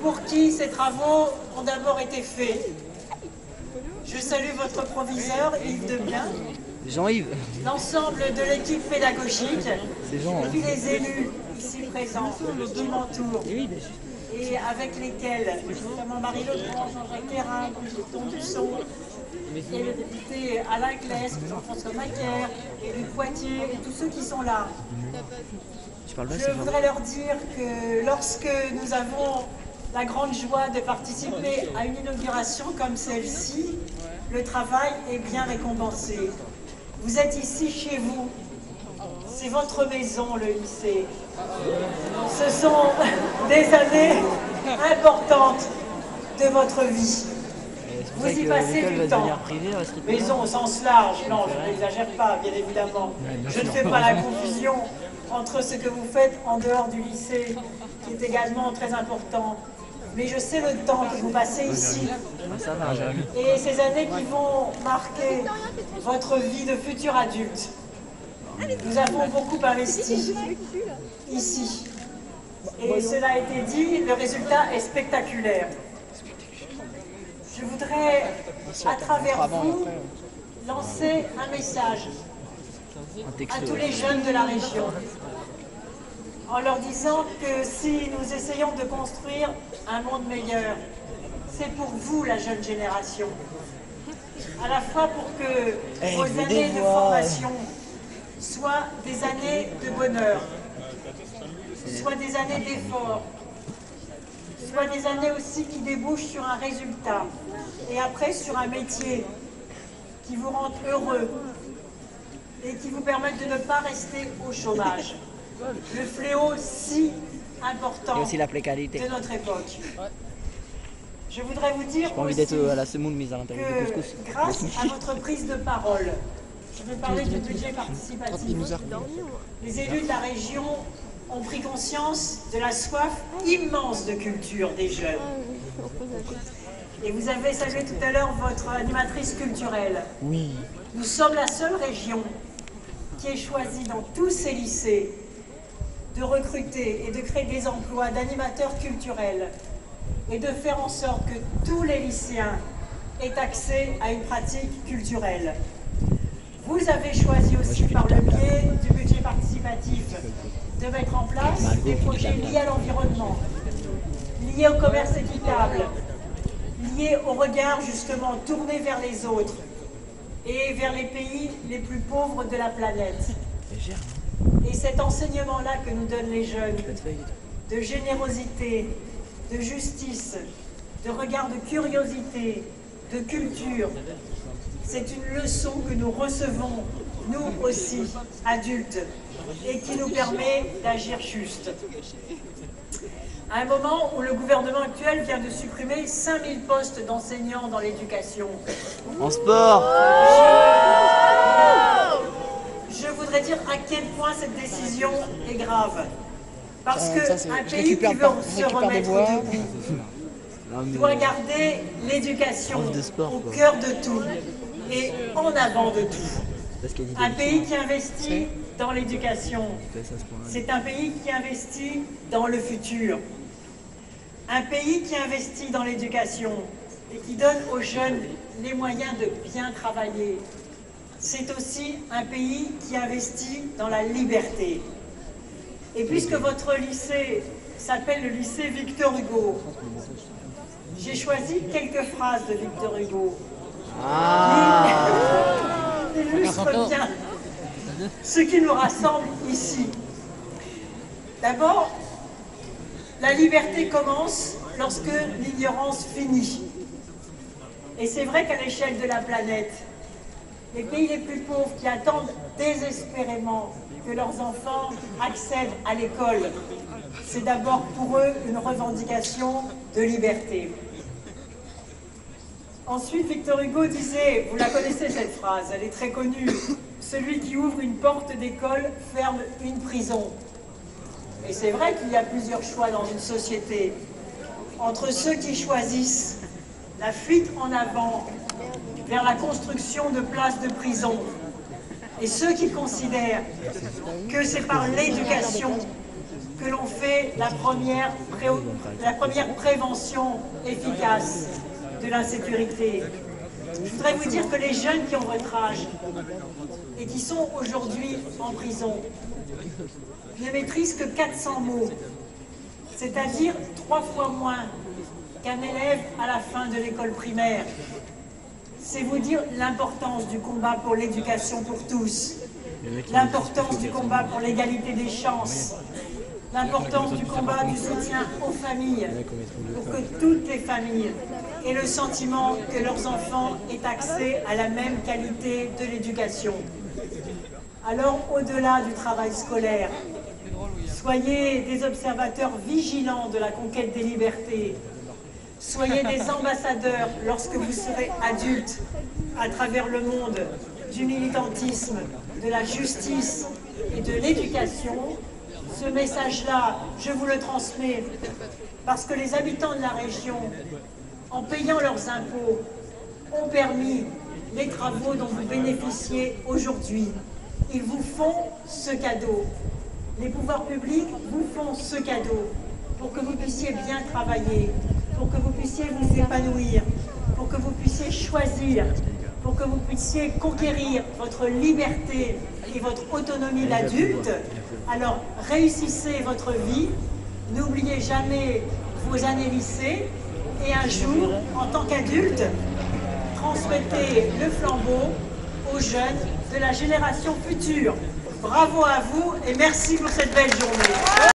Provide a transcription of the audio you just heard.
pour qui ces travaux ont d'abord été faits. Je salue votre proviseur, Yves Debien, Jean-Yves, l'ensemble de l'équipe pédagogique, c'est Jean. et puis les élus ici présents qui m'entourent, et avec lesquels, notamment Marie Legrand, Jean-Jacques Perrin, Brigitte Tondusson, et le député Alain Claes, Jean-François Macaire, Éric Poitier, et tous ceux qui sont là. Je voudrais leur dire que lorsque nous avons la grande joie de participer à une inauguration comme celle-ci, le travail est bien récompensé. Vous êtes ici chez vous, c'est votre maison, le lycée. Ce sont des années importantes de votre vie. Vous y passez du temps. Maison au sens large, non, je n'exagère pas, bien évidemment. Je ne fais pas la confusion entre ce que vous faites en dehors du lycée, qui est également très important. Mais je sais le temps que vous passez ici, et ces années qui vont marquer votre vie de futur adulte. Nous avons beaucoup investi ici, et cela a été dit, le résultat est spectaculaire. Je voudrais, à travers vous, lancer un message à tous les jeunes de la région, en leur disant que si nous essayons de construire un monde meilleur, c'est pour vous, la jeune génération. À la fois pour que vos années de formation soient des années de bonheur, soient des années d'effort, soient des années aussi qui débouchent sur un résultat, et après sur un métier qui vous rende heureux et qui vous permette de ne pas rester au chômage. Le fléau si important de notre époque. Je voudrais vous dire aussi que grâce à votre prise de parole, je vais parler du budget participatif, les élus de la région ont pris conscience de la soif immense de culture des jeunes. Et vous avez salué tout à l'heure votre animatrice culturelle. Oui. Nous sommes la seule région qui ait choisi dans tous ses lycées de recruter et de créer des emplois d'animateurs culturels et de faire en sorte que tous les lycéens aient accès à une pratique culturelle. Vous avez choisi aussi par le biais du budget participatif de mettre en place des projets liés à l'environnement, liés au commerce équitable, liés au regard justement tourné vers les autres et vers les pays les plus pauvres de la planète. Et cet enseignement-là que nous donnent les jeunes, de générosité, de justice, de regard de curiosité, de culture, c'est une leçon que nous recevons, nous aussi, adultes, et qui nous permet d'agir juste. À un moment où le gouvernement actuel vient de supprimer 5000 postes d'enseignants dans l'éducation. En sport. Je voudrais dire à quel point cette décision est grave. Parce qu'un pays qui veut se remettre debout doit garder l'éducation au cœur de tout et en avant de tout. Un pays qui investit dans l'éducation, c'est un pays qui investit dans le futur. Un pays qui investit dans l'éducation et qui donne aux jeunes les moyens de bien travailler, c'est aussi un pays qui investit dans la liberté. Et puisque votre lycée s'appelle le lycée Victor Hugo, j'ai choisi quelques phrases de Victor Hugo qui illustrent bien ce qui nous rassemble ici. D'abord, la liberté commence lorsque l'ignorance finit. Et c'est vrai qu'à l'échelle de la planète, les pays les plus pauvres qui attendent désespérément que leurs enfants accèdent à l'école, c'est d'abord pour eux une revendication de liberté. Ensuite, Victor Hugo disait, vous la connaissez cette phrase, elle est très connue, celui qui ouvre une porte d'école ferme une prison. Et c'est vrai qu'il y a plusieurs choix dans une société. Entre ceux qui choisissent la fuite en avant vers la construction de places de prison et ceux qui considèrent que c'est par l'éducation que l'on fait la première prévention efficace de l'insécurité. Je voudrais vous dire que les jeunes qui ont votre âge et qui sont aujourd'hui en prison ne maîtrisent que 400 mots, c'est-à-dire 3 fois moins qu'un élève à la fin de l'école primaire. C'est vous dire l'importance du combat pour l'éducation pour tous, l'importance du combat pour l'égalité des chances, l'importance du combat du soutien aux familles, pour que toutes les familles aient le sentiment que leurs enfants aient accès à la même qualité de l'éducation. Alors, au-delà du travail scolaire, soyez des observateurs vigilants de la conquête des libertés. Soyez des ambassadeurs lorsque vous serez adultes à travers le monde du militantisme, de la justice et de l'éducation. Ce message-là, je vous le transmets parce que les habitants de la région, en payant leurs impôts, ont permis les travaux dont vous bénéficiez aujourd'hui. Ils vous font ce cadeau. Les pouvoirs publics vous font ce cadeau pour que vous puissiez bien travailler, pour que vous puissiez vous épanouir, pour que vous puissiez choisir, pour que vous puissiez conquérir votre liberté et votre autonomie d'adulte. Alors réussissez votre vie, n'oubliez jamais vos années lycée et un jour, en tant qu'adulte, transmettez le flambeau aux jeunes de la génération future. Bravo à vous et merci pour cette belle journée.